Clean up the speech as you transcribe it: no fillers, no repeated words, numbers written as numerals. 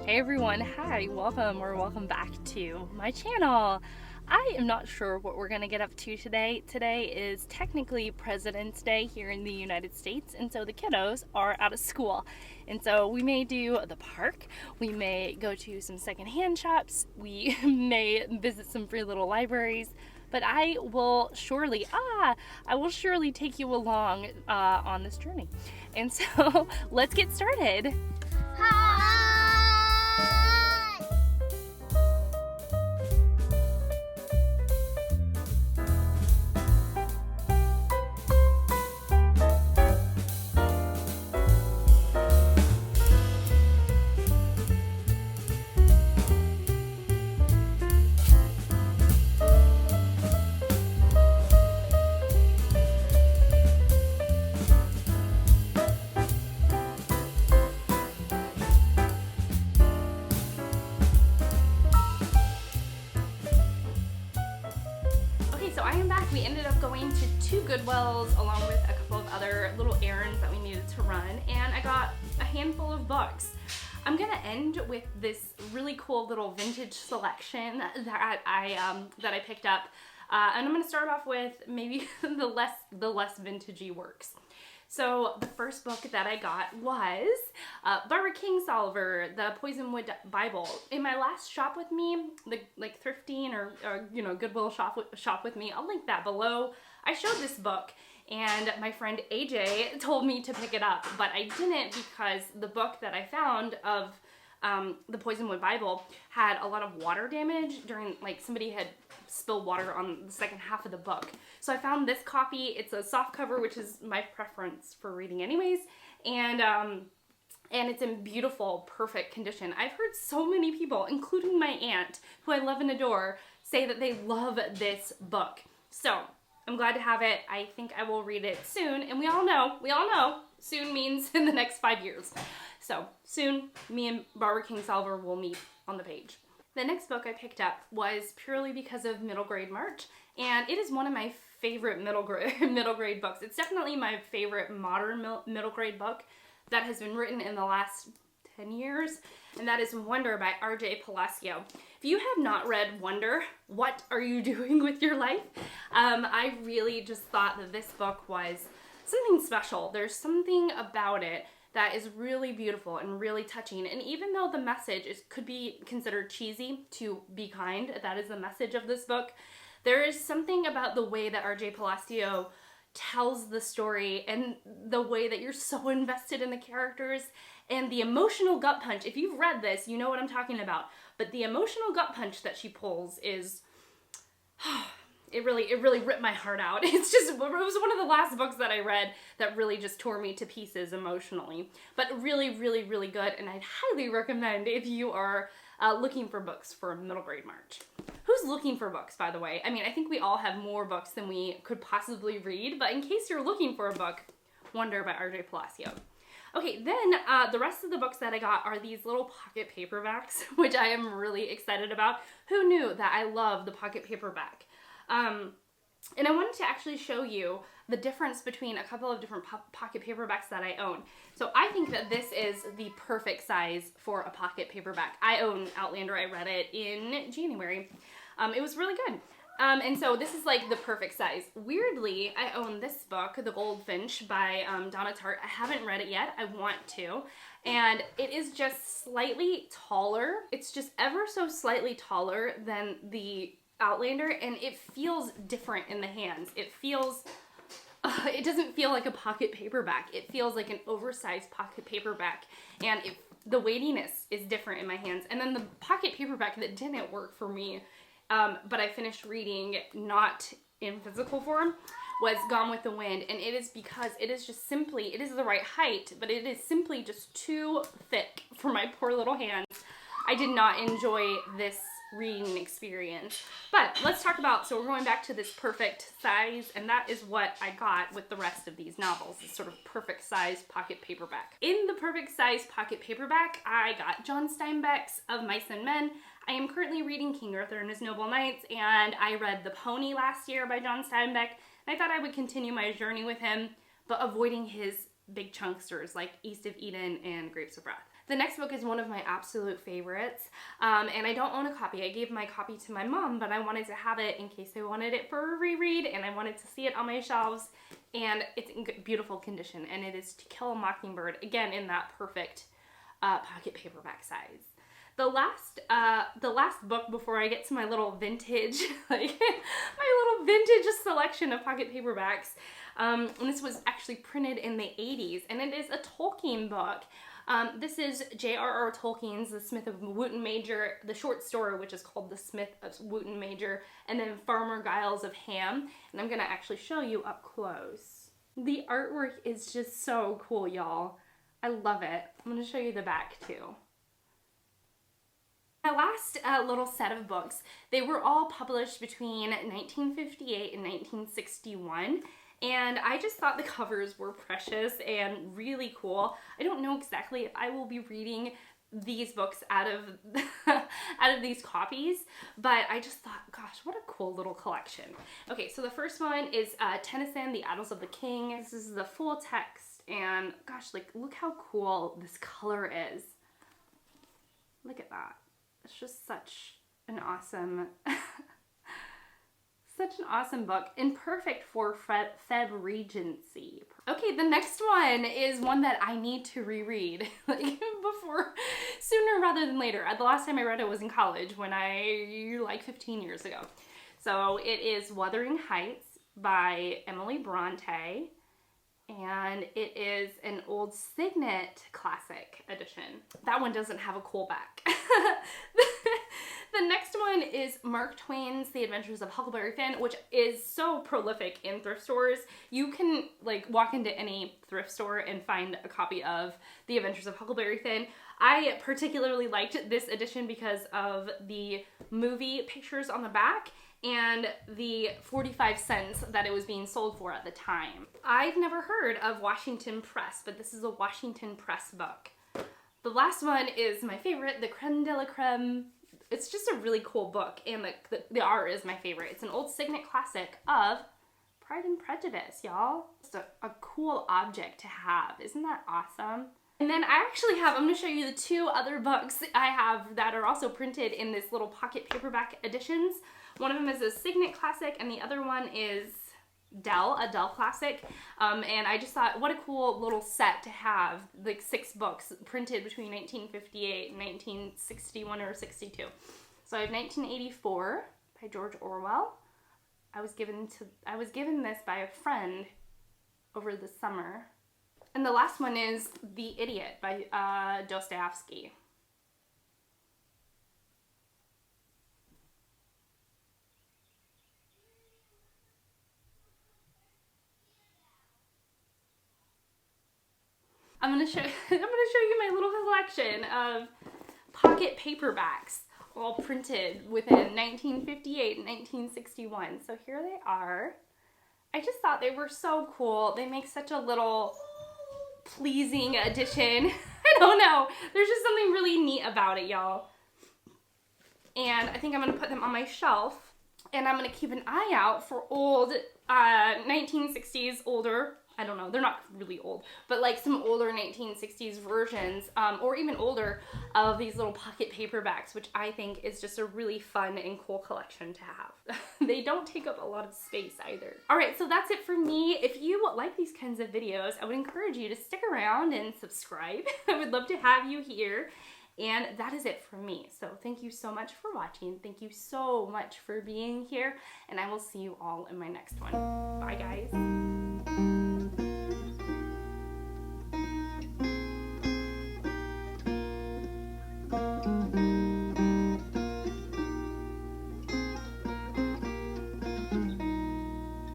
Hey everyone, hi, welcome or welcome back to my channel. I am not sure what we're gonna get up to today. Today is technically President's Day here in the United States, and so the kiddos are out of school. And so we may do the park, we may go to some secondhand shops, we may visit some free little libraries, but I will surely take you along on this journey. And so let's get started. So I am back. We ended up going to 2 Goodwills along with a couple of other little errands that we needed to run, and I got a handful of books. I'm gonna end with this really cool little vintage selection that I picked up, and I'm gonna start off with maybe the less vintagey works. So the first book that I got was Barbara Kingsolver, The Poisonwood Bible. In my last shop with me, like thrifting or Goodwill shop with me, I'll link that below. I showed this book and my friend AJ told me to pick it up, but I didn't because the book that I found of the Poisonwood Bible had a lot of water damage during, like, somebody had spilled water on the second half of the book. So I found this copy. It's a soft cover, which is my preference for reading anyways, and it's in beautiful, perfect condition. I've heard so many people, including my aunt, who I love and adore, say that they love this book. So I'm glad to have it. I think I will read it soon, and we all know, soon means in the next 5 years. So soon, me and Barbara Kingsolver will meet on the page. The next book I picked up was purely because of Middle Grade March, and it is one of my favorite middle grade books. It's definitely my favorite modern middle grade book that has been written in the last 10 years, and that is Wonder by R.J. Palacio. If you have not read Wonder, what are you doing with your life? I really just thought that this book was something special. There's something about it that is really beautiful and really touching. And even though the message could be considered cheesy, to be kind, that is the message of this book, there is something about the way that R.J. Palacio tells the story and the way that you're so invested in the characters and the emotional gut punch. If you've read this, you know what I'm talking about. But the emotional gut punch that she pulls is... It really ripped my heart out. It was one of the last books that I read that really just tore me to pieces emotionally. But really good, and I'd highly recommend if you are looking for books for Middle Grade March. Who's looking for books, by the way? I mean, I think we all have more books than we could possibly read, but in case you're looking for a book, Wonder by R.J. Palacio. Okay, then the rest of the books that I got are these little pocket paperbacks, which I am really excited about. Who knew that I love the pocket paperback? And I wanted to actually show you the difference between a couple of different pocket paperbacks that I own. So I think that this is the perfect size for a pocket paperback. I own Outlander. I read it in January. It was really good. And so this is like the perfect size. Weirdly, I own this book, The Goldfinch by Donna Tartt. I haven't read it yet. I want to. And it is just slightly taller. It's just ever so slightly taller than the Outlander, and it feels different in the hands. It doesn't feel like a pocket paperback. It feels like an oversized pocket paperback, and the weightiness is different in my hands. And then the pocket paperback that didn't work for me, but I finished reading not in physical form, was Gone with the Wind, and it is because it is the right height, but it is simply just too thick for my poor little hands. I did not enjoy this reading experience. But let's talk about, so we're going back to this perfect size, and that is what I got with the rest of these novels, this sort of perfect size pocket paperback. In the perfect size pocket paperback, I got John Steinbeck's Of Mice and Men. I am currently reading King Arthur and His Noble Knights, and I read The Pony last year by John Steinbeck, and I thought I would continue my journey with him, but avoiding his big chunksters like East of Eden and Grapes of Wrath. The next book is one of my absolute favorites, and I don't own a copy. I gave my copy to my mom, but I wanted to have it in case I wanted it for a reread, and I wanted to see it on my shelves, and it's in beautiful condition, and it is To Kill a Mockingbird, again in that perfect pocket paperback size. The last book before I get to my little vintage, like my little vintage selection of pocket paperbacks, and this was actually printed in the 80s, and it is a Tolkien book. This is J.R.R. Tolkien's The Smith of Wootton Major, the short story, which is called The Smith of Wootton Major, and then Farmer Giles of Ham, and I'm gonna actually show you up close. The artwork is just so cool, y'all. I love it. I'm gonna show you the back too. My last little set of books, they were all published between 1958 and 1961. And I just thought the covers were precious and really cool. I don't know exactly if I will be reading these books out of out of these copies, but I just thought, gosh, what a cool little collection. Okay, so the first one is Tennyson, The Idylls of the King. This is the full text, and gosh, like, look how cool this color is. Look at that. It's just such an awesome such an awesome book, and perfect for Feb Regency. Okay, the next one is one that I need to reread, like before, sooner rather than later. The last time I read it was in college, like 15 years ago. So it is Wuthering Heights by Emily Bronte, and it is an old Signet classic edition. That one doesn't have a cool back. The next one is Mark Twain's The Adventures of Huckleberry Finn, which is so prolific in thrift stores. You can like walk into any thrift store and find a copy of The Adventures of Huckleberry Finn. I particularly liked this edition because of the movie pictures on the back and the 45 cents that it was being sold for at the time. I've never heard of Washington Press, but this is a Washington Press book. The last one is my favorite, The Creme de la Creme. It's just a really cool book, and the art is my favorite. It's an old Signet classic of Pride and Prejudice, y'all. Just a cool object to have. Isn't that awesome? And then I actually have, I'm going to show you the two other books I have that are also printed in this little pocket paperback editions. One of them is a Signet classic, and the other one is a Dell classic. And I just thought, what a cool little set to have, like 6 books printed between 1958 and 1961 or 62. So I have 1984 by George Orwell. I was given this by a friend over the summer. And the last one is The Idiot by Dostoevsky. I'm gonna show you my little collection of pocket paperbacks, all printed within 1958 and 1961. So here they are. I just thought they were so cool. They make such a little pleasing addition. I don't know. There's just something really neat about it, y'all. And I think I'm gonna put them on my shelf, and I'm gonna keep an eye out for old 1960s older. I don't know, they're not really old, but like some older 1960s versions, or even older, of these little pocket paperbacks, which I think is just a really fun and cool collection to have. They don't take up a lot of space either. Alright, so that's it for me. If you like these kinds of videos, I would encourage you to stick around and subscribe. I would love to have you here. And that is it for me. So thank you so much for watching. Thank you so much for being here, and I will see you all in my next one. Bye, guys.